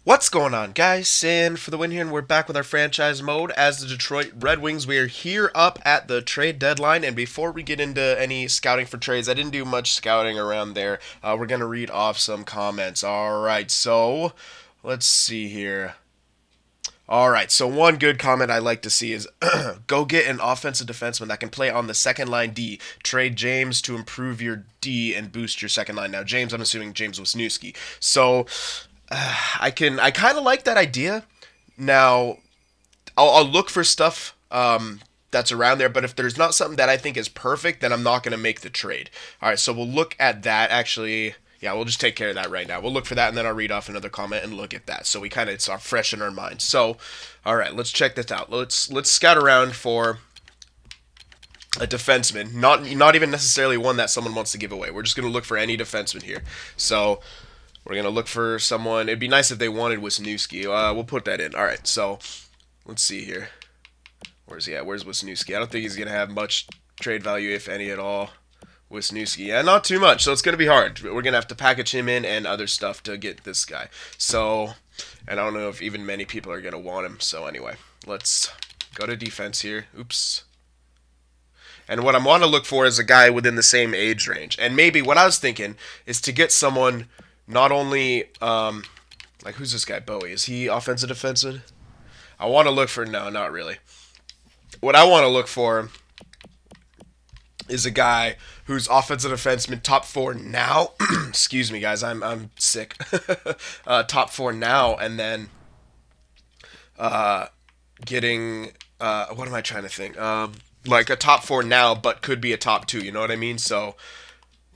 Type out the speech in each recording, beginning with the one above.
What's going on, guys? Cyn for the win here, and we're back with our franchise mode as the Detroit Red Wings. We are here up at the trade deadline, and before we get into any scouting for trades, I didn't do much scouting around there. We're going to read off some comments. All right, so let's see here. All right, so one good comment I like to see is go get an offensive defenseman that can play on the second line D. Trade James to improve your D and boost your second line. Now, James, I'm assuming James Wisniewski. So I kind of like that idea. Now, I'll look for stuff that's around there, but if there's not something that I think is perfect, then I'm not going to make the trade. All right, so we'll look at that actually. Yeah, we'll just take care of that right now. We'll look for that, and then I'll read off another comment and look at that. So we kind of it's fresh in our minds. So, all right, let's check this out. Let's scout around for a defenseman, not even necessarily one that someone wants to give away. We're just gonna look for any defenseman here. So we're gonna look for someone. It'd be nice if they wanted Wisniewski. We'll put that in. All right, so let's see here. Where's he at? Where's Wisniewski? I don't think he's gonna have much trade value, if any at all. Wisniewski, yeah, not too much. So it's gonna be hard. We're gonna have to package him in and other stuff to get this guy. So, and I don't know if even many people are gonna want him. So anyway, let's go to defense here. Oops. And what I want to look for is a guy within the same age range. And maybe what I was thinking is to get someone not only like who's this guy Bowie? Is he offensive defenseman? I want to look for no, not really. What I want to look for is a guy who's offensive defenseman top four now. Excuse me, guys, I'm sick. Top four now, and then getting what am I trying to think? Like a top four now, but could be a top two. You know what I mean? So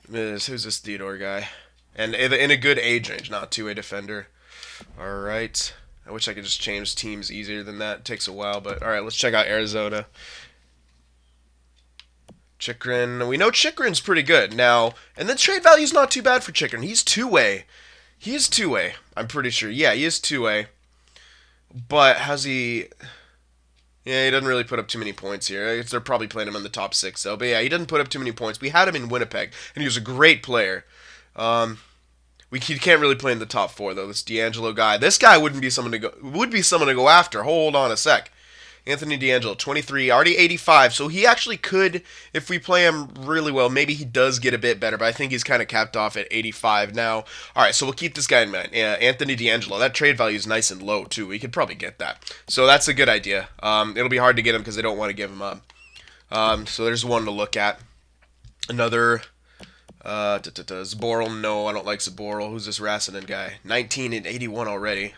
who's this Theodore guy? And in a good age range, not a two-way defender. All right. I wish I could just change teams easier than that. It takes a while, but all right. Let's check out Arizona. Chikrin. We know Chikrin's pretty good now, and the trade value's not too bad for Chikrin. He's two-way. He is two-way. I'm pretty sure. Yeah, he is two-way. But how's he? Yeah, he doesn't really put up too many points here. They're probably playing him in the top six, though. But yeah, he doesn't put up too many points. We had him in Winnipeg, and he was a great player. He can't really play in the top four though. This D'Angelo guy. This guy wouldn't be someone to go. Would be someone to go after. Hold on a sec. Anthony D'Angelo, 23, already 85. So he actually could, if we play him really well, maybe he does get a bit better. But I think he's kind of capped off at 85 now. All right, so we'll keep this guy in mind. Anthony D'Angelo. That trade value is nice and low too. We could probably get that. So that's a good idea. It'll be hard to get him because they don't want to give him up. So there's one to look at. Another. Zboril, no, I don't like Zboril. Who's this Rassinen guy? 19 and 81 already.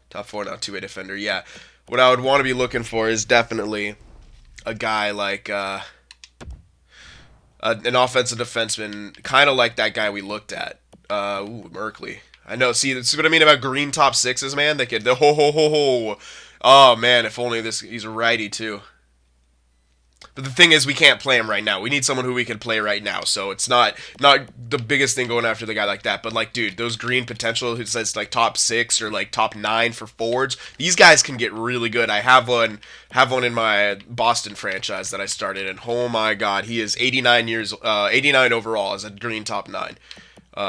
Top four now, two-way defender. Yeah. What I would want to be looking for is definitely a guy like an offensive defenseman, kind of like that guy we looked at. Merkley. I know. See, that's what I mean about green top sixes, man. They could. Ho ho ho ho. Oh man, if only he's a righty too. But the thing is, we can't play him right now. We need someone who we can play right now. So it's not the biggest thing going after the guy like that. But like, dude, those green potential who says like top six or like top nine for forwards, these guys can get really good. I have one in my Boston franchise that I started, and oh my god, he is 89 overall as a green top nine.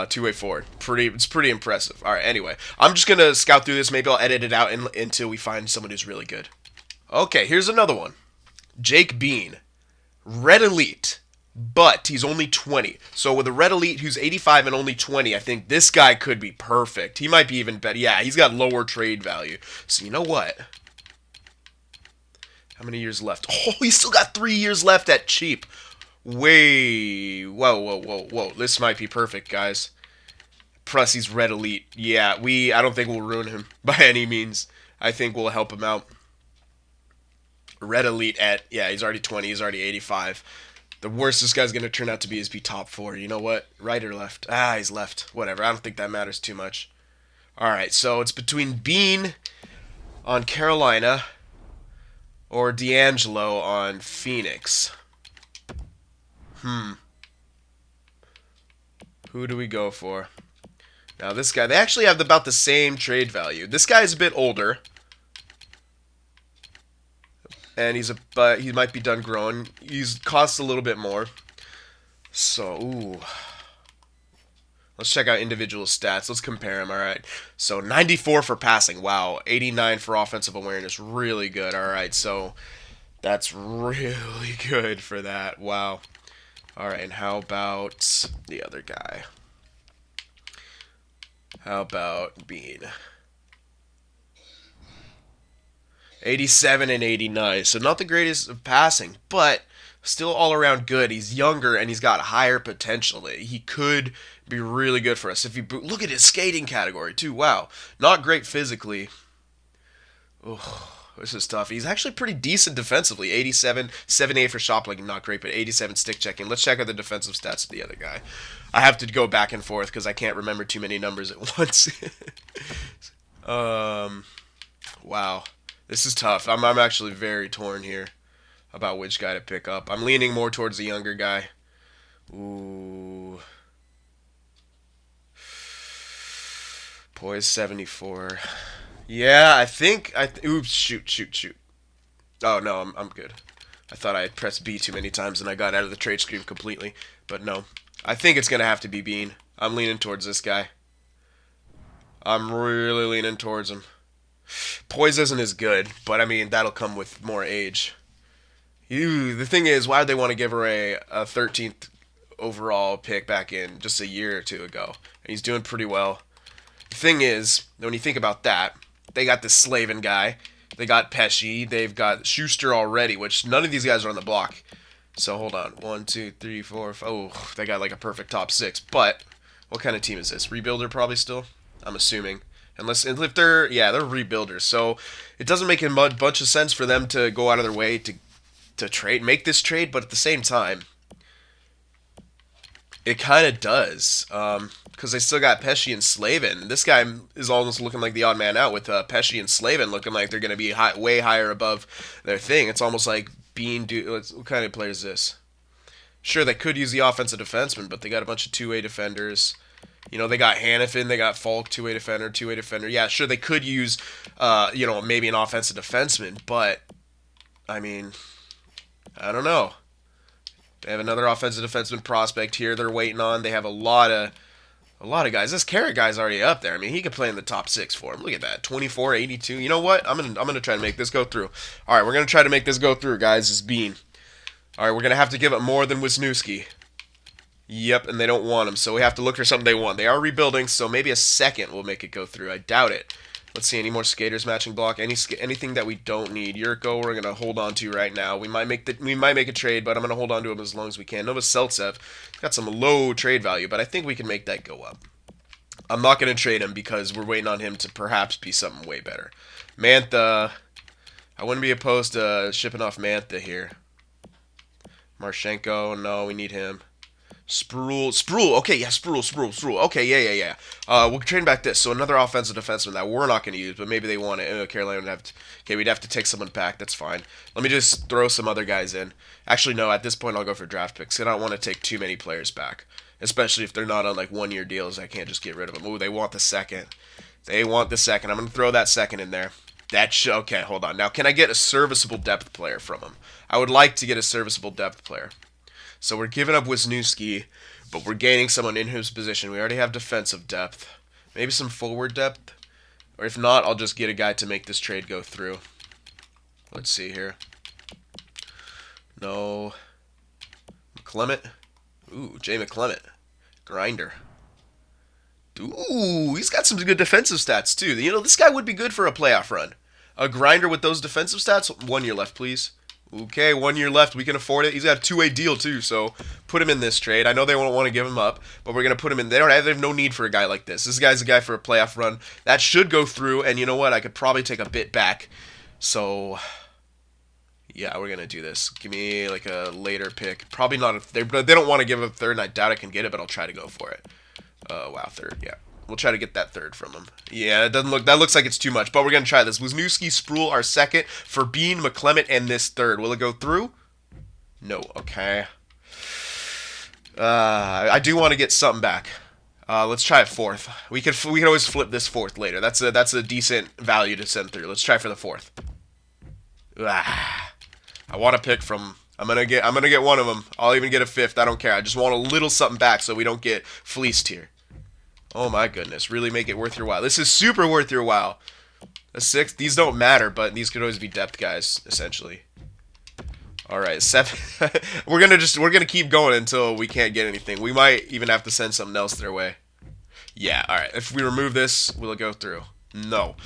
Two-way forward. It's pretty impressive. All right, anyway, I'm just gonna scout through this. Maybe I'll edit it out until we find someone who's really good. Okay, here's another one. Jake Bean, Red Elite, but he's only 20. So with a Red Elite who's 85 and only 20, I think this guy could be perfect. He might be even better. Yeah, he's got lower trade value. So you know what? How many years left? Oh, he's still got 3 years left at cheap. Whoa. This might be perfect, guys. Plus, he's Red Elite. Yeah, I don't think we'll ruin him by any means. I think we'll help him out. Red Elite he's already 20, he's already 85. The worst this guy's going to turn out to be is top four. You know what? Right or left? He's left. Whatever. I don't think that matters too much. All right, so it's between Bean on Carolina or D'Angelo on Phoenix. Who do we go for? Now, this guy, they actually have about the same trade value. This guy's a bit older. And he might be done growing. He's costs a little bit more. So, Let's check out individual stats. Let's compare them. All right. So 94 for passing. Wow. 89 for offensive awareness. Really good. All right. So that's really good for that. Wow. All right. And how about the other guy? How about Bean? 87 and 89. So not the greatest of passing, but still all around good. He's younger and he's got higher potential. He could be really good for us if you look at his skating category too. Wow, not great physically. Oh, this is tough. He's actually pretty decent defensively. 87, 78 for shot blocking, not great, but 87 stick checking. Let's check out the defensive stats of the other guy. I have to go back and forth because I can't remember too many numbers at once. Wow. This is tough. I'm actually very torn here about which guy to pick up. I'm leaning more towards the younger guy. Ooh. Poise 74. Yeah, I think oops, shoot. Oh no, I'm good. I thought I had pressed B too many times and I got out of the trade screen completely. But no. I think it's gonna have to be Bean. I'm leaning towards this guy. I'm really leaning towards him. Poise isn't as good, but I mean that'll come with more age. The thing is, why would they want to give her a 13th overall pick back in just a year or two ago? And he's doing pretty well. The thing is, when you think about that, they got this Slavin guy, they got Pesci, they've got Schuster already, which none of these guys are on the block. So hold on, 1, 2, 3, 4, 5. Oh, they got like a perfect top 6. But what kind of team is this? Rebuilder probably still, I'm assuming. Unless if they're rebuilders, so it doesn't make a bunch of sense for them to go out of their way to make this trade. But at the same time, it kind of does, because they still got Pesci and Slavin. This guy is almost looking like the odd man out with Pesci and Slavin looking like they're going to be way higher above their thing. It's almost like what kind of player is this? Sure, they could use the offensive defenseman, but they got a bunch of two-way defenders. You know, they got Hannafin, they got Falk, two-way defender. Yeah, sure, they could use, maybe an offensive defenseman, but, I mean, I don't know. They have another offensive defenseman prospect here they're waiting on. They have a lot of guys. This Carrot guy's already up there. I mean, he could play in the top 6 for him. Look at that, 24, 82. You know what? I'm gonna try to make this go through. All right, we're gonna try to make this go through, guys. This Bean. All right, we're gonna have to give up more than Wisniewski. Yep, and they don't want him, so we have to look for something they want. They are rebuilding, so maybe a second will make it go through. I doubt it. Let's see, any more skaters matching block? Anything that we don't need? Yurko, we're gonna hold on to right now. We might make a trade, but I'm gonna hold on to him as long as we can. Novoseltsev got some low trade value, but I think we can make that go up. I'm not gonna trade him because we're waiting on him to perhaps be something way better. Mantha, I wouldn't be opposed to shipping off Mantha here. Marchenko, no, we need him. Sproul. Okay, yeah, Sproul. Okay, yeah. We'll train back this. So another offensive defenseman that we're not going to use, but maybe they want it. Carolina would have to. Okay, we'd have to take someone back. That's fine. Let me just throw some other guys in. Actually, no. At this point, I'll go for draft picks. I don't want to take too many players back, especially if they're not on like 1-year deals. I can't just get rid of them. Ooh, they want the second. I'm going to throw that second in there. Okay. Hold on. Now, can I get a serviceable depth player from them? I would like to get a serviceable depth player. So we're giving up Wisniewski, but we're gaining someone in whose position. We already have defensive depth. Maybe some forward depth. Or if not, I'll just get a guy to make this trade go through. Let's see here. No. McClement. Ooh, Jay McClement. Grinder. Ooh, he's got some good defensive stats, too. You know, this guy would be good for a playoff run. A Grinder with those defensive stats. 1 year left, please. Okay, 1 year left. We can afford it. He's got a 2-way deal, too, so put him in this trade. I know they won't want to give him up, but we're going to put him in. They have no need for a guy like this. This guy's a guy for a playoff run. That should go through, and you know what? I could probably take a bit back. So, yeah, we're going to do this. Give me, like, a later pick. Probably not. They don't want to give a third, and I doubt I can get it, but I'll try to go for it. Wow, third, yeah. We'll try to get that third from him. Yeah, that looks like it's too much, but we're going to try this. Wisniewski, Sproul, our second, for Bean, McClement, and this third. Will it go through? No, okay. I do want to get something back. Let's try a fourth. We can always flip this fourth later. That's a decent value to send through. Let's try for the fourth. I want to pick from. I'm gonna get one of them. I'll even get a fifth. I don't care. I just want a little something back so we don't get fleeced here. Oh my goodness, really make it worth your while. This is super worth your while. A 6, these don't matter, but these could always be depth guys, essentially. All right, 7. we're gonna keep going until we can't get anything. We might even have to send something else their way. Yeah, all right. If we remove this, will it go through? No.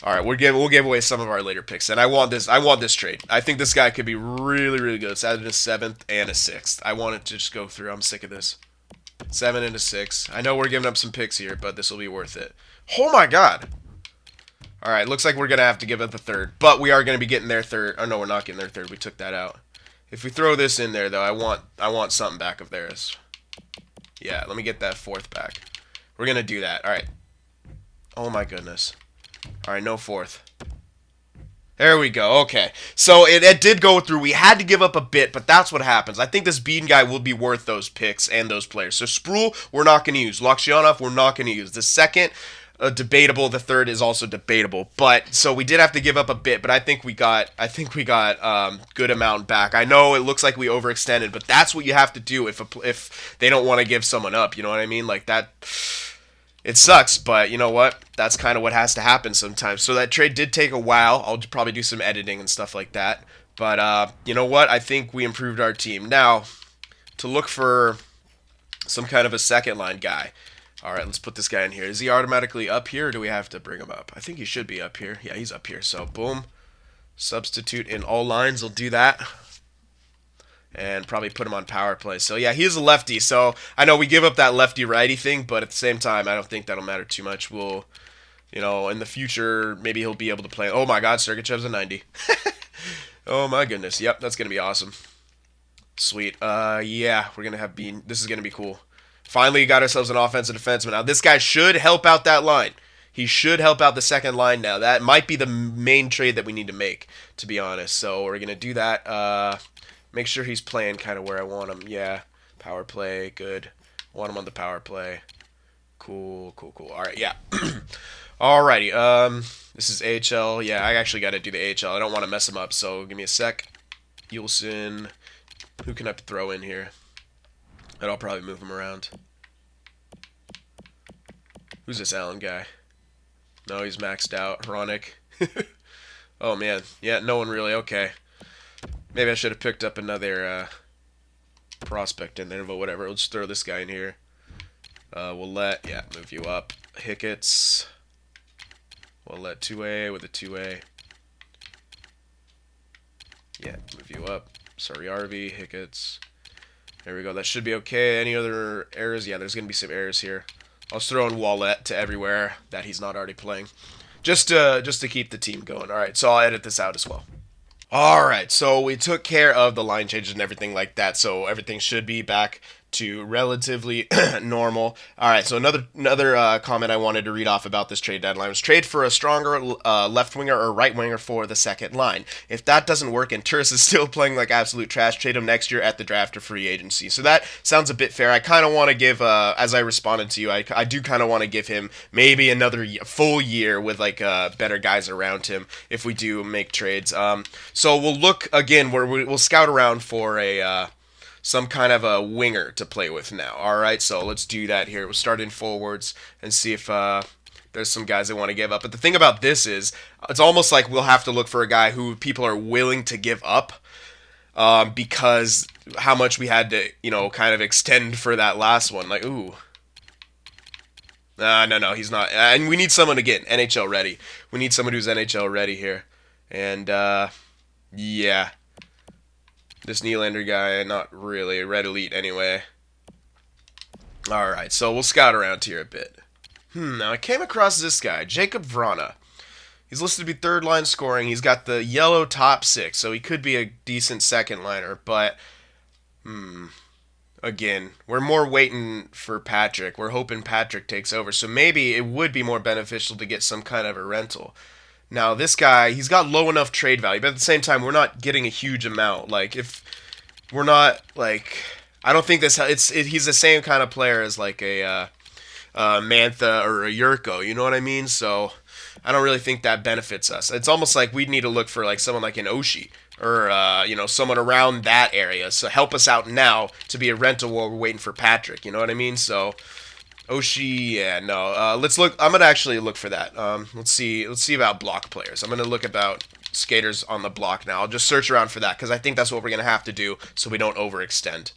All right, we'll give away some of our later picks, and I want this trade. I think this guy could be really really good. It's added a 7th and a 6th. I want it to just go through. I'm sick of this. 7 and a 6. I know we're giving up some picks here, but this will be worth it. Oh my god. All right, looks like we're gonna have to give up the 3rd, but we are gonna be getting their 3rd. Oh no, we're not getting their 3rd. We took that out. If we throw this in there, though, I want something back of theirs. Yeah, let me get that 4th back. We're gonna do that. All right. Oh my goodness. All right, no 4th. There we go. Okay. So it did go through. We had to give up a bit, but that's what happens. I think this Bean guy will be worth those picks and those players. So Sproul, we're not going to use. Lokshanov, we're not going to use. The 2nd, debatable. The 3rd is also debatable. But so we did have to give up a bit, but I think we got good amount back. I know it looks like we overextended, but that's what you have to do if they don't want to give someone up. You know what I mean? Like that. It sucks, but you know what? That's kind of what has to happen sometimes. So that trade did take a while. I'll probably do some editing and stuff like that. But you know what? I think we improved our team. Now, to look for some kind of a second line guy. All right, let's put this guy in here. Is he automatically up here, or do we have to bring him up? I think he should be up here. Yeah, he's up here. So, boom. Substitute in all lines. We'll do that. And probably put him on power play. So yeah, he's a lefty. So I know we give up that lefty-righty thing, but at the same time, I don't think that'll matter too much. We'll, in the future, maybe he'll be able to play. Oh my God, Sergachev's a 90. Oh my goodness. Yep, that's gonna be awesome. Sweet. Yeah, we're gonna have Bean. This is gonna be cool. Finally, got ourselves an offensive defenseman. Now this guy should help out that line. He should help out the second line now. That might be the main trade that we need to make, to be honest. So we're gonna do that. Make sure he's playing kind of where I want him. Yeah, power play, good. Want him on the power play. Cool. All right, yeah. Alrighty. This is AHL. Yeah, I actually got to do the AHL. I don't want to mess him up, so give me a sec. Yulson. Who can I throw in here? And I'll probably move him around. Who's this Allen guy? No, he's maxed out. Hronic. Oh, man. Yeah, no one really. Okay. Maybe I should have picked up another prospect in there, but whatever. We'll just throw this guy in here. We'll move you up. Hickets. We'll let 2A with a 2A. Yeah, move you up. Sorry, RV, Hickets. There we go. That should be okay. Any other errors? Yeah, there's going to be some errors here. I'll throw in Wallet to everywhere that he's not already playing. Just to keep the team going. All right, so I'll edit this out as well. Alright, so we took care of the line changes and everything like that, so everything should be back to relatively normal. Alright, so another comment I wanted to read off about this trade deadline was trade for a stronger left winger or right winger for the second line. If that doesn't work and Turris is still playing like absolute trash, trade him next year at the draft or free agency. So that sounds a bit fair. I kind of want to give, as I responded to you, I do kind of want to give him maybe another full year with like better guys around him if we do make trades. So we'll look again where we'll scout around for a some kind of a winger to play with now. All right, so let's do that here. We'll start in forwards and see if there's some guys that want to give up. But the thing about this is it's almost like we'll have to look for a guy who people are willing to give up because how much we had to, kind of extend for that last one. Like, ooh. No, he's not. And we need someone to get NHL ready. We need someone who's NHL ready here. And, yeah. This Nylander guy, not really. Red Elite anyway. Alright, so we'll scout around here a bit. Now I came across this guy, Jacob Vrana. He's listed to be third line scoring. He's got the yellow top six, so he could be a decent second liner, but again, we're more waiting for Patrick. We're hoping Patrick takes over, so maybe it would be more beneficial to get some kind of a rental. Now, this guy, he's got low enough trade value, but at the same time, we're not getting a huge amount. Like, if we're not, like, I don't think he's the same kind of player as, like, a Mantha or a Yurko, you know what I mean? So, I don't really think that benefits us. It's almost like we'd need to look for, like, someone like an Oshie or, someone around that area. So, help us out now to be a rental while we're waiting for Patrick, you know what I mean? So, Oshie, yeah, no. Let's look. I'm gonna actually look for that. Let's see. Let's see about block players. I'm gonna look about skaters on the block now. I'll just search around for that because I think that's what we're gonna have to do so we don't overextend.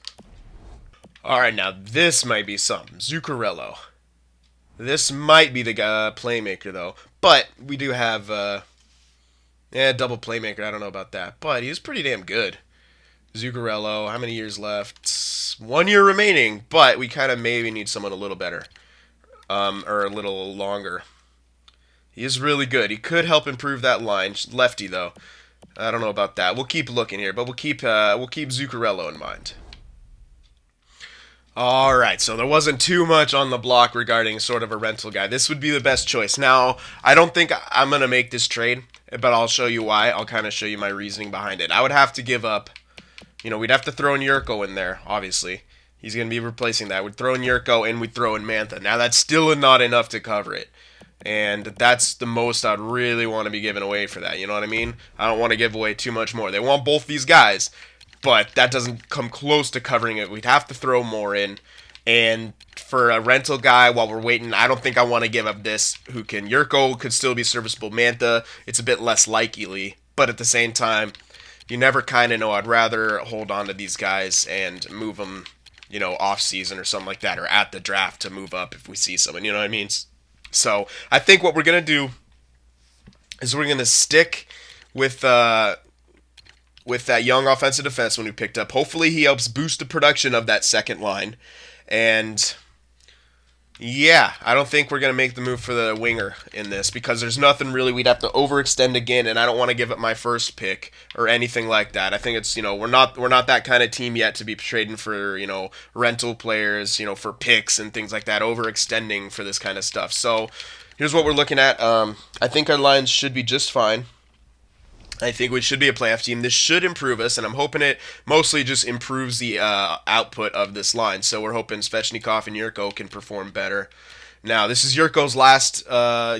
All right, now this might be something. Zuccarello. This might be the guy, playmaker though, but we do have double playmaker. I don't know about that, but he's pretty damn good. Zuccarello. How many years left? 1 year remaining, but we kind of maybe need someone a little better, or a little longer. He is really good. He could help improve that line. Lefty though. I don't know about that. We'll keep looking here, but we'll keep Zuccarello in mind. All right, so there wasn't too much on the block regarding sort of a rental guy. This would be the best choice. Now, I don't think I'm going to make this trade, but I'll show you why. I'll kind of show you my reasoning behind it. I would have to give up, we'd have to throw in Yurko in there, obviously. He's going to be replacing that. We'd throw in Yurko and we'd throw in Mantha. Now, that's still not enough to cover it. And that's the most I'd really want to be giving away for that. You know what I mean? I don't want to give away too much more. They want both these guys, but that doesn't come close to covering it. We'd have to throw more in. And for a rental guy, while we're waiting, I don't think I want to give up this. Yurko could still be serviceable. Mantha, it's a bit less likely. But at the same time, you never kind of know. I'd rather hold on to these guys and move them, off season or something like that, or at the draft to move up if we see someone. You know what I mean? So I think what we're going to do is we're going to stick with that young offensive defenseman we picked up. Hopefully he helps boost the production of that second line. And yeah, I don't think we're going to make the move for the winger in this because there's nothing really. We'd have to overextend again, and I don't want to give up my first pick or anything like that. I think it's, we're not that kind of team yet to be trading for, rental players, for picks and things like that, overextending for this kind of stuff. So here's what we're looking at. I think our lines should be just fine. I think we should be a playoff team. This should improve us, and I'm hoping it mostly just improves the output of this line. So we're hoping Svechnikov and Yurko can perform better. Now, this is Yurko's last,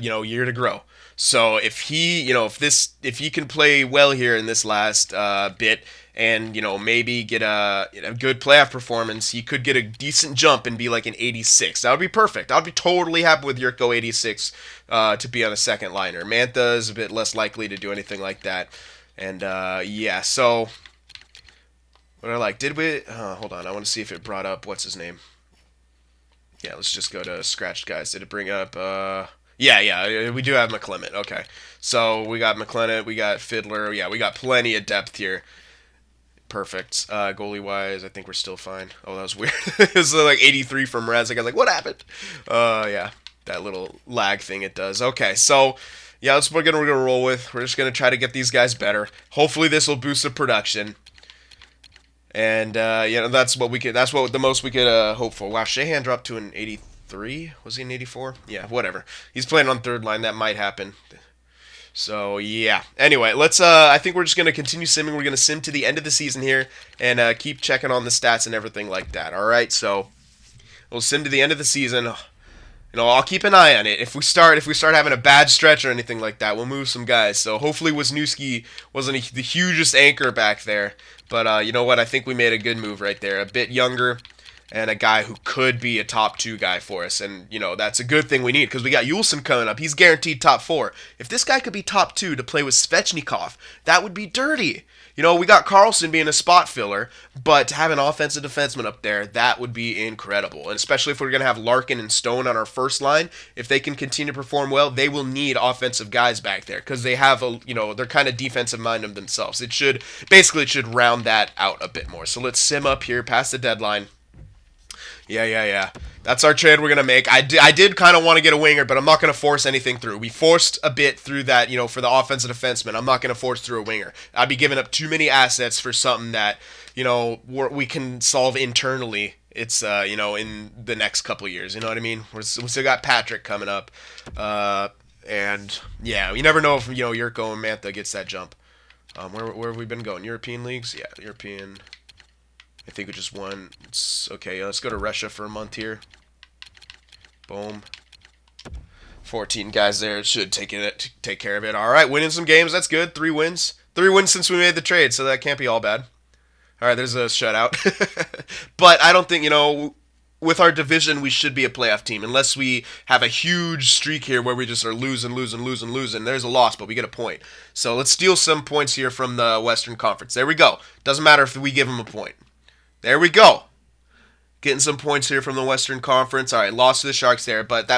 year to grow. So if he, if he can play well here in this last bit, and maybe get a good playoff performance, he could get a decent jump and be like an 86. That would be perfect. I'd be totally happy with Yurko 86 to be on a second liner. Mantha is a bit less likely to do anything like that. And so what I like, did we? Hold on, I want to see if it brought up what's his name. Yeah, let's just go to scratched guys. Did it bring up? Yeah, we do have McClement. Okay, so we got McClement, we got Fiddler. Yeah, we got plenty of depth here. Perfect. Goalie wise, I think we're still fine. Oh, that was weird. It was like 83 from Razik. I was like, what happened? Yeah, that little lag thing it does. Okay, so yeah, that's what we're gonna roll with. We're just gonna try to get these guys better. Hopefully, this will boost the production. And that's what we could. That's what the most we could hope for. Wow, Shahan dropped to an 83. Was he an 84? Yeah, whatever. He's playing on third line. That might happen. So, yeah. Anyway, let's, I think we're just going to continue simming. We're going to sim to the end of the season here and keep checking on the stats and everything like that. All right, so we'll sim to the end of the season. I'll keep an eye on it. If we start having a bad stretch or anything like that, we'll move some guys. So hopefully Wisniewski wasn't the hugest anchor back there. But you know what? I think we made a good move right there. A bit younger. And a guy who could be a top 2 guy for us. And, that's a good thing we need because we got Yulson coming up. He's guaranteed top 4. If this guy could be top 2 to play with Svechnikov, that would be dirty. We got Carlson being a spot filler, but to have an offensive defenseman up there, that would be incredible. And especially if we're going to have Larkin and Stone on our first line, if they can continue to perform well, they will need offensive guys back there because they have they're kind of defensive minded themselves. It should round that out a bit more. So let's sim up here past the deadline. Yeah. That's our trade we're going to make. I did kind of want to get a winger, but I'm not going to force anything through. We forced a bit through that, for the offensive defenseman. I'm not going to force through a winger. I'd be giving up too many assets for something that, we can solve internally. It's, in the next couple of years. You know what I mean? We still got Patrick coming up. And, yeah, you never know if, Yurko and Mantha gets that jump. Where have we been going? European leagues? Yeah, European. I think we just won. Okay, let's go to Russia for a month here. Boom. 14 guys there. It should take care of it. All right, winning some games. That's good. 3 wins. 3 wins since we made the trade, so that can't be all bad. All right, there's a shutout. But I don't think, with our division, we should be a playoff team unless we have a huge streak here where we just are losing. There's a loss, but we get a point. So let's steal some points here from the Western Conference. There we go. Doesn't matter if we give them a point. There we go. Getting some points here from the Western Conference. All right, lost to the Sharks there, but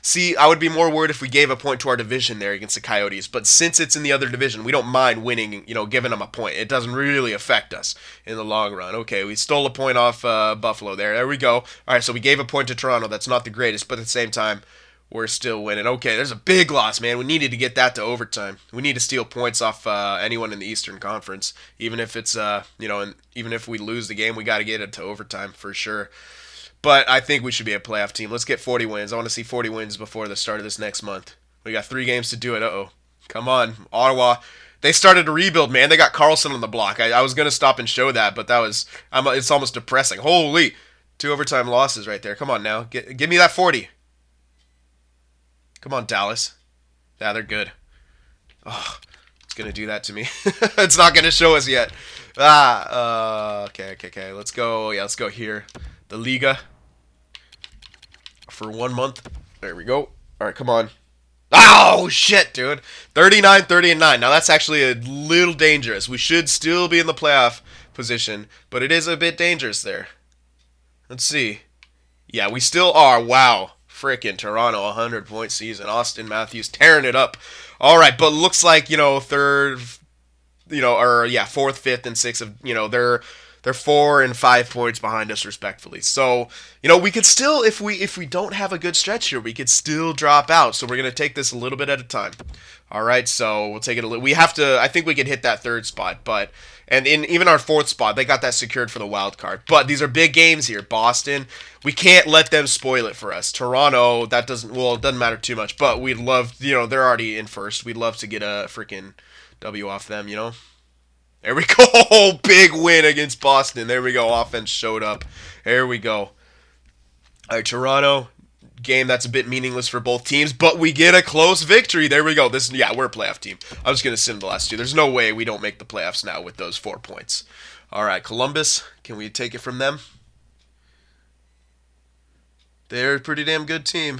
see, I would be more worried if we gave a point to our division there against the Coyotes. But since it's in the other division, we don't mind winning, giving them a point. It doesn't really affect us in the long run. Okay, we stole a point off Buffalo there. There we go. All right, so we gave a point to Toronto. That's not the greatest, but at the same time, we're still winning. Okay, there's a big loss, man. We needed to get that to overtime. We need to steal points off anyone in the Eastern Conference, even if it's and even if we lose the game, we got to get it to overtime for sure. But I think we should be a playoff team. Let's get 40 wins. I want to see 40 wins before the start of this next month. We got 3 games to do it. Come on, Ottawa. They started to rebuild, man. They got Carlson on the block. I was gonna stop and show that, but it's almost depressing. Holy, 2 overtime losses right there. Come on now, give me that 40. Come on, Dallas. Yeah, they're good. Oh, it's going to do that to me. It's not going to show us yet. Okay. Let's go. Yeah, let's go here. The Liga. For 1 month. There we go. All right, come on. Oh, shit, dude. 39-30-9. Now, that's actually a little dangerous. We should still be in the playoff position, but it is a bit dangerous there. Let's see. Yeah, we still are. Wow. Frickin' Toronto, 100-point season. Austin Matthews tearing it up. All right, but looks like, third, fourth, fifth, and sixth of, they're 4 and 5 points behind us respectfully. So, we could still, if we don't have a good stretch here, we could still drop out. So we're going to take this a little bit at a time. All right, so we'll take it a little. We have to, I think we can hit that 3rd spot, and in even our 4th spot, they got that secured for the wild card. But these are big games here. Boston, we can't let them spoil it for us. Toronto, it doesn't matter too much. But we'd love, they're already in first. We'd love to get a freaking W off them, There we go. Big win against Boston. There we go. Offense showed up. There we go. All right, Toronto. Game that's a bit meaningless for both teams, but we get a close victory. There we go. We're a playoff team. I was going to sim the last 2. There's no way we don't make the playoffs now with those 4 points. All right, Columbus. Can we take it from them? They're a pretty damn good team.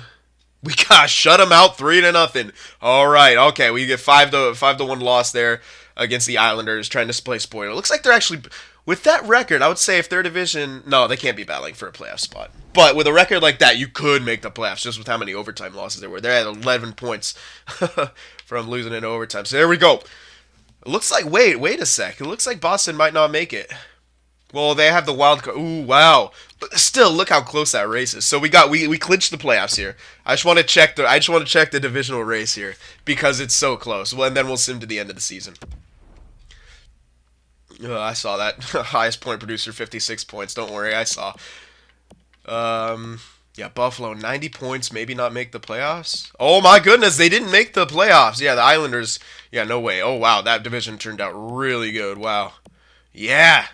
We got shut them out 3-0. All right, okay. We get 5-1 loss there against the Islanders, trying to play spoiler. It looks like they're actually, with that record, I would say if their division, no, they can't be battling for a playoff spot. But with a record like that, you could make the playoffs just with how many overtime losses there were. They're at 11 points from losing in overtime. So there we go. It looks like, wait a sec. It looks like Boston might not make it. Well, they have the wild card. Ooh, wow. But still, look how close that race is. So we clinched the playoffs here. I just want to check the divisional race here because it's so close. Well, and then we'll sim to the end of the season. I saw that. Highest point producer, 56 points. Don't worry, I saw. Yeah, Buffalo, 90 points, maybe not make the playoffs. Oh my goodness, they didn't make the playoffs. Yeah, the Islanders, yeah, no way. Oh wow, that division turned out really good. Wow. Yeah.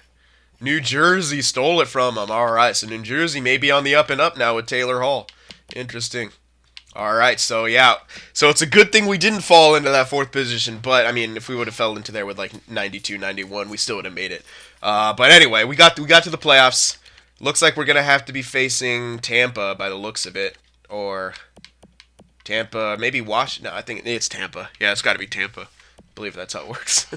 New Jersey stole it from them. All right, so New Jersey may be on the up and up now with Taylor Hall. Interesting. All right, so yeah. So it's a good thing we didn't fall into that 4th position, but I mean, if we would have fell into there with like 92, 91, we still would have made it. But anyway, we got to the playoffs. Looks like we're going to have to be facing Tampa by the looks of it. Or Tampa, maybe Washington. No, I think it's Tampa. Yeah, it's got to be Tampa. I believe that's how it works.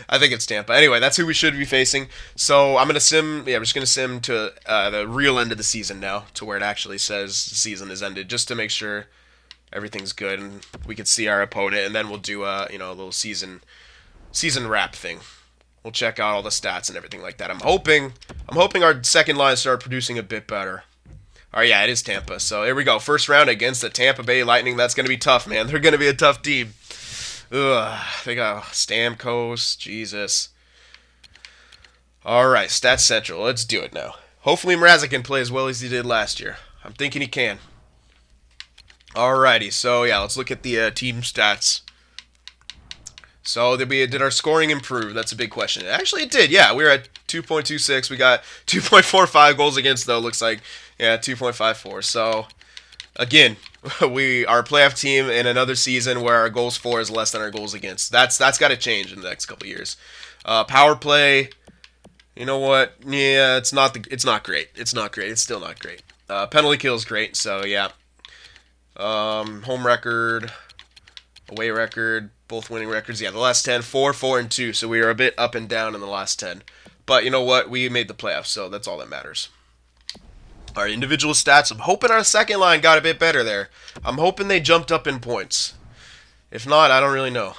I think it's Tampa. Anyway, that's who we should be facing. So I'm going to sim. Yeah, I'm just going to sim to the real end of the season now, to where it actually says the season is ended, just to make sure everything's good and we can see our opponent. And then we'll do a little season wrap thing. We'll check out all the stats and everything like that. I'm hoping our second line start producing a bit better. All right, yeah, it is Tampa. So here we go. First round against the Tampa Bay Lightning. That's going to be tough, man. They're going to be a tough team. Ugh, they got Stamkos. Jesus. All right, Stats Central. Let's do it now. Hopefully Mrazek can play as well as he did last year. I'm thinking he can. Alrighty, so yeah, let's look at the team stats. So did our scoring improve? That's a big question. Actually, it did. Yeah, we were at 2.26. We got 2.45 goals against, though. Looks like, yeah, 2.54. So again, we are a playoff team in another season where our goals for is less than our goals against. That's got to change in the next couple of years. Power play. You know what? Yeah, it's not great. It's not great. It's still not great. Penalty kill is great, so yeah. Home record, away record, both winning records. Yeah, the last 10, 4, 4, and 2. So we are a bit up and down in the last 10. But you know what? We made the playoffs, so that's all that matters. Our individual stats, I'm hoping our second line got a bit better there. I'm hoping they jumped up in points. If not, I don't really know.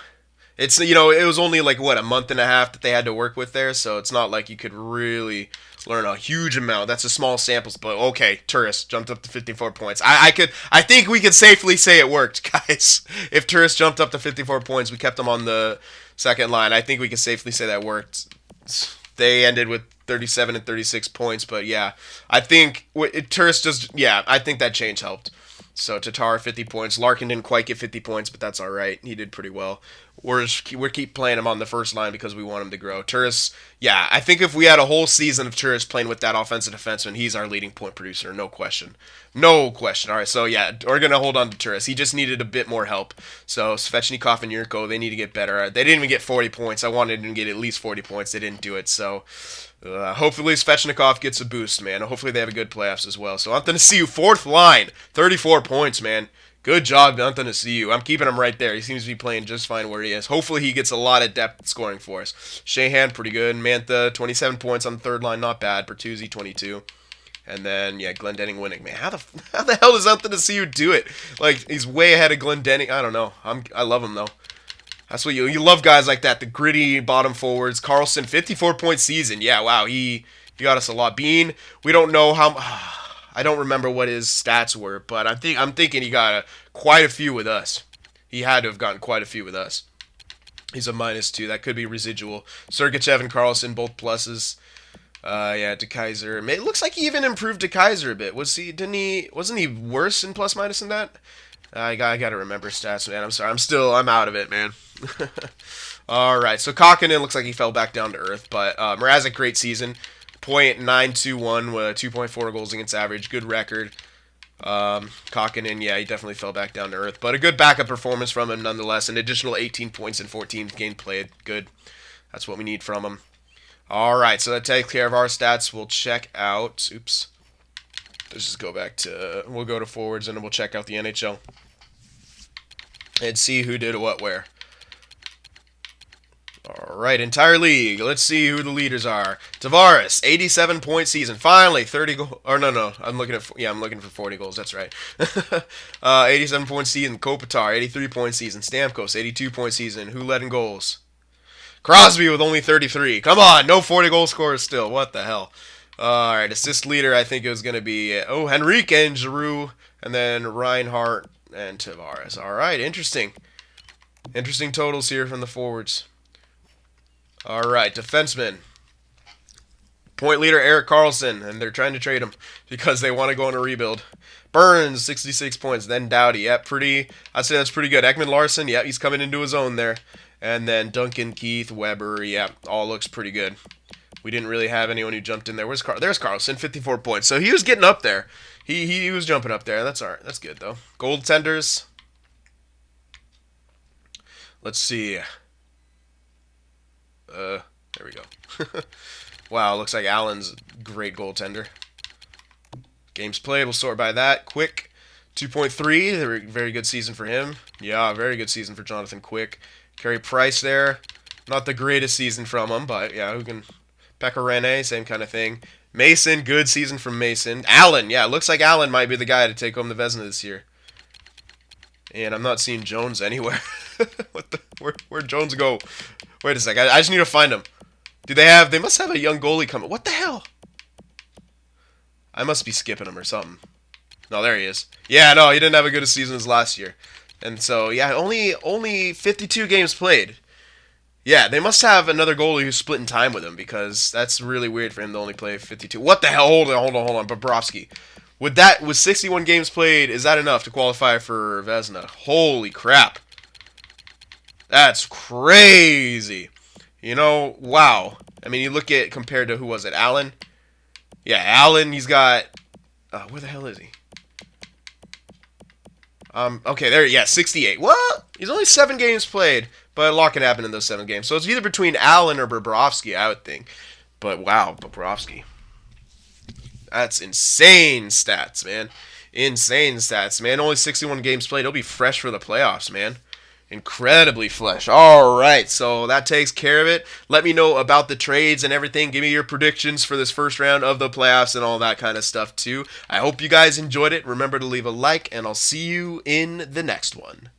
It's, it was only like, what, a month and a half that they had to work with there, so it's not like you could really learn a huge amount. That's a small sample, but okay, Turris jumped up to 54 points. I think we could safely say it worked, guys. If Turris jumped up to 54 points, we kept him on the second line. I think we can safely say that worked. They ended with 37 and 36 points, but yeah, I think Turris I think that change helped. So Tatar 50 points. Larkin didn't quite get 50 points, but that's all right. He did pretty well. We're keep playing him on the first line because we want him to grow. Turris, yeah, I think if we had a whole season of Turris playing with that offensive defenseman, he's our leading point producer, no question. No question. All right, so yeah, we're going to hold on to Turris. He just needed a bit more help. So Svechnikov and Yurko, they need to get better. They didn't even get 40 points. I wanted them to get at least 40 points. They didn't do it, so hopefully Svechnikov gets a boost, man. Hopefully they have a good playoffs as well. So Antanasiu, fourth line, 34 points, man. Good job, Antanasiu. I'm keeping him right there. He seems to be playing just fine where he is. Hopefully he gets a lot of depth scoring for us. Shahan, pretty good. Mantha, 27 points on the third line, not bad. Bertuzzi, 22. And then, yeah, Glendening winning. Man, how the hell does Antanasiu do it? Like, he's way ahead of Glendening. I don't know. I love him, though. That's what you love guys like that, the gritty bottom forwards. Carlson, 54-point season. Yeah, wow, he got us a lot. Bean, we don't know how. I don't remember what his stats were, but I'm thinking he got quite a few with us. He had to have gotten quite a few with us. He's a -2. That could be residual. Sergachev and Carlson, both pluses. Yeah, DeKaiser. It looks like he even improved DeKaiser a bit. Wasn't he worse in plus minus than that? I gotta remember stats, man. I'm sorry. I'm out of it, man. All right. So Kakkonen looks like he fell back down to earth, but Mrazek, great season. .921 with 2.4 goals against average. Good record. Kakkonen, yeah, he definitely fell back down to earth, but a good backup performance from him nonetheless. An additional 18 points in 14 games played. Good. That's what we need from him. All right. So that takes care of our stats. We'll check out. Oops. Let's just go back to. We'll go to forwards and then we'll check out the NHL and see who did what where. All right, entire league. Let's see who the leaders are. Tavares, 87-point season. Finally, 30 goals. Or no, I'm looking for 40 goals. That's right. 87-point season. Kopitar, 83-point season. Stamkos, 82-point season. Who led in goals? Crosby with only 33. Come on, no 40-goal scorers still. What the hell? All right, assist leader. I think it was going to be Henrique and Giroux, and then Reinhardt and Tavares. All right, interesting totals here from the forwards. All right, defenseman. Point leader Erik Karlsson, and they're trying to trade him because they want to go on a rebuild. Burns, 66 points. Then Doughty, yep, I'd say that's pretty good. Ekman Larson, yep, he's coming into his own there. And then Duncan, Keith, Weber, yep, all looks pretty good. We didn't really have anyone who jumped in there. There's Karlsson, 54 points. So he was getting up there. He was jumping up there. That's all right. That's good, though. Goaltenders. Let's see. There we go. Wow, looks like Allen's a great goaltender. Games played, we'll sort by that. Quick, 2.3. Very good season for him. Yeah, very good season for Jonathan Quick. Carey Price there. Not the greatest season from him, but yeah, who can... Pekka Rinne, same kind of thing. Mason, good season from Mason. Allen, yeah, looks like Allen might be the guy to take home the Vezina this year. And I'm not seeing Jones anywhere. Where'd Jones go? Wait a sec, I just need to find him. They must have a young goalie coming. What the hell? I must be skipping him or something. No, there he is. Yeah, no, he didn't have a good a season as last year. And so, yeah, only 52 games played. Yeah, they must have another goalie who's splitting time with him because that's really weird for him to only play 52. What the hell? Hold on. Bobrovsky. With 61 games played, is that enough to qualify for Vezina? Holy crap. That's crazy. Wow. I mean, you look at compared to who was it? Allen? Yeah, Allen, he's got... where the hell is he? Okay, there, yeah, 68. What? He's only 7 games played, but a lot can happen in those 7 games. So it's either between Allen or Bobrovsky, I would think. But wow, Bobrovsky. That's insane stats, man. Insane stats, man. Only 61 games played. He'll be fresh for the playoffs, man. Incredibly fresh. All right, so that takes care of it. Let me know about the trades and everything. Give me your predictions for this first round of the playoffs and all that kind of stuff, too. I hope you guys enjoyed it. Remember to leave a like, and I'll see you in the next one.